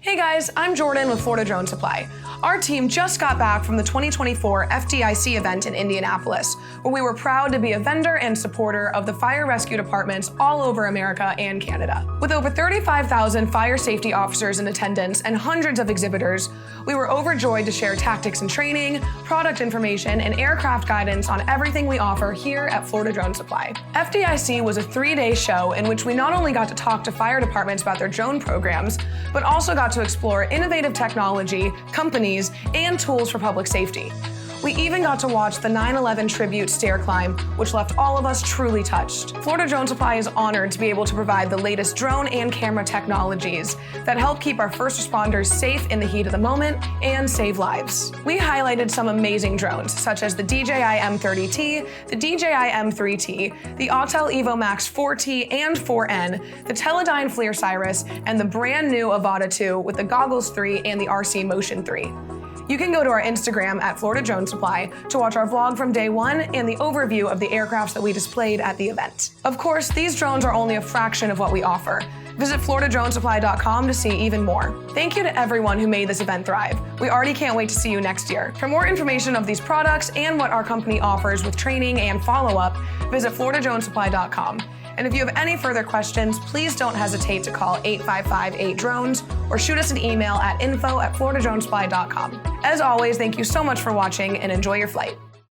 Hey guys, I'm Jordan with Florida Drone Supply. Our team just got back from the 2024 FDIC event in Indianapolis, where we were proud to be a vendor and supporter of the fire rescue departments all over America and Canada. With over 35,000 fire safety officers in attendance and hundreds of exhibitors, we were overjoyed to share tactics and training, product information, and aircraft guidance on everything we offer here at Florida Drone Supply. FDIC was a 3-day show in which we not only got to talk to fire departments about their drone programs, but also got to explore innovative technology, companies, and tools for public safety. We even got to watch the 9/11 tribute stair climb, which left all of us truly touched. Florida Drone Supply is honored to be able to provide the latest drone and camera technologies that help keep our first responders safe in the heat of the moment and save lives. We highlighted some amazing drones, such as the DJI M30T, the DJI M3T, the Autel Evo Max 4T and 4N, the Teledyne FLIR Cyrus, and the brand new Avata 2 with the Goggles 3 and the RC Motion 3. You can go to our Instagram at Florida Drone Supply to watch our vlog from day one and the overview of the aircrafts that we displayed at the event. Of course, these drones are only a fraction of what we offer. Visit floridadronesupply.com to see even more. Thank you to everyone who made this event thrive. We already can't wait to see you next year. For more information of these products and what our company offers with training and follow-up, visit floridadronesupply.com. And if you have any further questions, please don't hesitate to call 855-8-DRONES or shoot us an email at info@floridadronesupply.com. As always, thank you so much for watching and enjoy your flight.